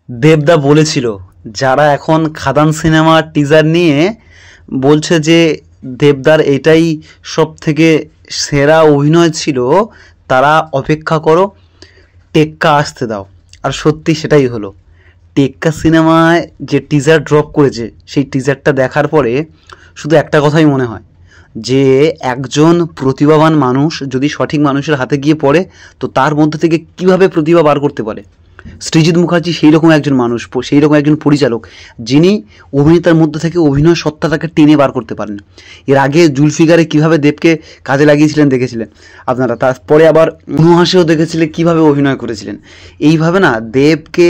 দেবদা বলেছিল যারা এখন খাদান সিনেমার টিজার নিয়ে বলছে যে দেবদার এটাই সব থেকে সেরা অভিনয় ছিল, তারা অপেক্ষা করো, টেক্কা আসতে দাও। আর সত্যি সেটাই হলো। টেক্কা সিনেমায় যে টিজার ড্রপ করেছে সেই টিজারটা দেখার পরে শুধু একটা কথাই মনে হয় যে একজন প্রতিভাবান মানুষ যদি সঠিক মানুষের হাতে গিয়ে পড়ে তো তার মধ্যে থেকে কিভাবে প্রতিভা বার করতে পারে। সৃজিত মুখার্জি সেই রকম একজন মানুষ, সেই রকম একজন পরিচালক যিনি অভিনেতার মধ্যে থেকে অভিনয় সত্তাটাকে টেনে বার করতে পারেন। এর আগে জুলফিকারে কিভাবে দেবকে কাজে লাগিয়েছিলেন দেখেছিলেন আপনারা, তারপরে আবার নুহাসেও দেখেছিলেন কিভাবে অভিনয় করেছিলেন। এইভাবে না দেবকে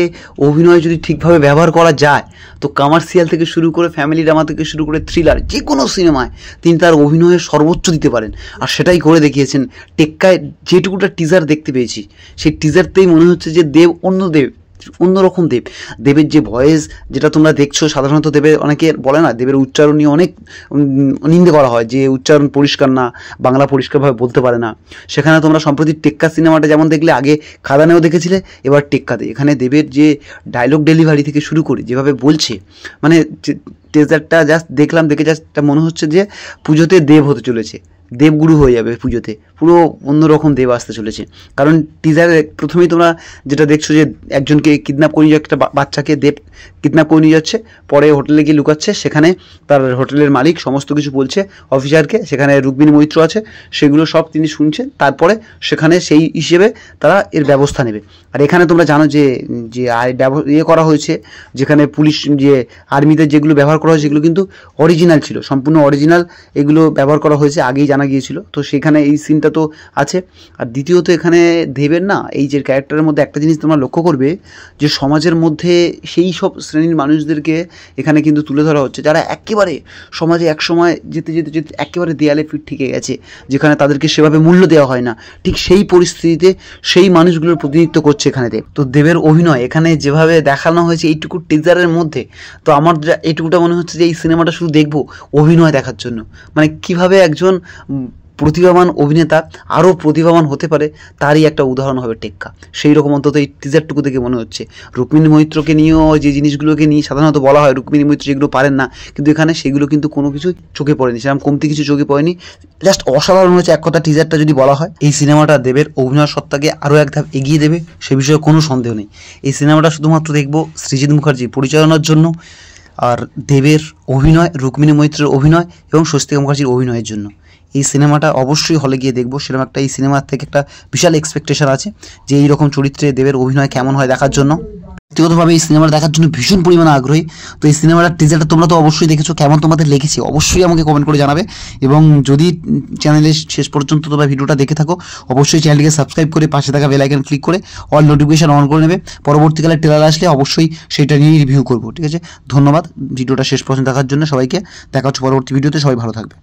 অভিনয় যদি ঠিকভাবে ব্যবহার করা যায় তো কমার্শিয়াল থেকে শুরু করে ফ্যামিলি ড্রামা থেকে শুরু করে থ্রিলার যে কোনো সিনেমায় তিনি তার অভিনয়ের সর্বোচ্চ দিতে পারেন, আর সেটাই করে দেখিয়েছেন। টেক্কায় যেটুকুটা টিজার দেখতে পেয়েছি সেই টিজারতেই মনে হচ্ছে যে দেব অন্যরকম দেব। দেবের যে ভয়েস যেটা তোমরা দেখছো, সাধারণত দেবের অনেকে বলে না দেবের উচ্চারণ নিয়ে অনেক নিন্দে করা হয় যে উচ্চারণ পরিষ্কার না, বাংলা পরিষ্কারভাবে বলতে পারে না। সেখানে তোমরা সম্প্রতি টেক্কা সিনেমাটা যেমন দেখলে, আগে খাদানেও দেখেছিলে, এবার টেক্কাতে এখানে দেবের যে ডায়লগ ডেলিভারি থেকে শুরু করে যেভাবে বলছে, মানে টিজারটা জাস্ট দেখলাম, দেখে জাস্ট মনে হচ্ছে যে পুজোতে দেব হতে চলেছে, দেবগুরু হয়ে যাবে পুজোতে, পুরো অন্যরকম দেব আসতে চলেছে। কারণ টিজারে প্রথমেই তোমরা যেটা দেখছো যে একজনকে কিডন্যাপ করে নিয়ে, একটা বাচ্চাকে দেব কিডন্যাপ করে নিয়ে যাচ্ছে, পরে হোটেলে গিয়ে লুকাচ্ছে, সেখানে তার হোটেলের মালিক সমস্ত কিছু বলছে অফিসারকে, সেখানে রুক্মিণী মৈত্র আছে, সেগুলো সব তিনি শুনছেন, তারপরে সেখানে সেই হিসেবে তারা এর ব্যবস্থা নেবে। আর এখানে তোমরা জানো যে যে ইয়ে করা হয়েছে, যেখানে পুলিশ যে আর্মিতে যেগুলো ব্যবহার করা হয়েছে সেগুলো কিন্তু অরিজিনাল ছিল, সম্পূর্ণ অরিজিনাল এগুলো ব্যবহার করা হয়েছে, আগেই জানা গিয়েছিল। তো সেখানে এই সিনটা তো আছে। আর দ্বিতীয়ত এখানে দেবের না এই যে ক্যারেক্টারের মধ্যে একটা জিনিস তোমরা লক্ষ্য করবে যে সমাজের মধ্যে সেই সব শ্রেণীর মানুষদেরকে এখানে কিন্তু তুলে ধরা হচ্ছে যারা একেবারে সমাজে একসময় যেতে যেতে যেতে একেবারে দেয়ালে পিঠ ঠেকে গেছে, যেখানে তাদেরকে সেভাবে মূল্য দেওয়া হয় না। ঠিক সেই পরিস্থিতিতে সেই মানুষগুলোর প্রতিনিধিত্ব করছে এখানে দেব। তো দেবের অভিনয় এখানে যেভাবে দেখানো হয়েছে এইটুকু টিজারের মধ্যে, তো আমার এইটুকুটা মনে হচ্ছে যে এই সিনেমাটা শুধু দেখবো অভিনয় দেখার জন্য। মানে কিভাবে একজন প্রতিভাবান অভিনেতা আরও প্রতিভাবান হতে পারে তারই একটা উদাহরণ হবে টেক্কা। সেই রকম অন্তত এই টিজারটুকু থেকে মনে হচ্ছে। রুক্মিণী মৈত্রকে নিয়েও যে জিনিসগুলোকে নিয়ে সাধারণত বলা হয় রুক্মিণী মৈত্র যেগুলো পারেন না, কিন্তু এখানে সেগুলো কিন্তু কোনো কিছু চোখে পড়েনি, সেরকম কমতি কিছু চোখে পড়েনি, জাস্ট অসাধারণ হয়েছে এক কথা। টিজারটা যদি বলা হয় এই সিনেমাটা দেবের অভিনয় সত্তাকে আরও এক ধাপ এগিয়ে দেবে, সে বিষয়ে কোনো সন্দেহ নেই। এই সিনেমাটা শুধুমাত্র দেখবো সৃজিত মুখার্জি পরিচালনার জন্য, আর দেবের অভিনয়, রুক্মিণী মৈত্রের অভিনয় এবং স্বস্তিকা মুখার্জির অভিনয়ের জন্য। এই সিনেমাটা অবশ্যই হলে গিয়ে দেখবো, সেরকম একটা এই সিনেমার থেকে একটা বিশাল এক্সপেকটেশন আছে যে এইরকম চরিত্রে দেবের অভিনয় কেমন হয় দেখার জন্য। ব্যক্তিগতভাবে এই সিনেমাটা দেখার জন্য ভীষণ পরিমাণে আগ্রহী। তো এই সিনেমাটার টিজারটা তোমরা তো অবশ্যই দেখেছো, কেমন তোমাদের লেগেছে অবশ্যই আমাকে কমেন্ট করে জানাবে। এবং যদি চ্যানেলে শেষ পর্যন্ত তোমরা ভিডিওটা দেখে থাকো অবশ্যই চ্যানেলটিকে সাবস্ক্রাইব করে পাশে থাকা বেল আইকন ক্লিক করে অল নোটিফিকেশন অন করে নেবে। পরবর্তীকালে ট্রেলার আসলে অবশ্যই সেটা নিয়ে রিভিউ করবো, ঠিক আছে? ধন্যবাদ ভিডিওটা শেষ পর্যন্ত দেখার জন্য সবাইকে। দেখা হচ্ছে পরবর্তী ভিডিওতে, সবাই ভালো থাকবে।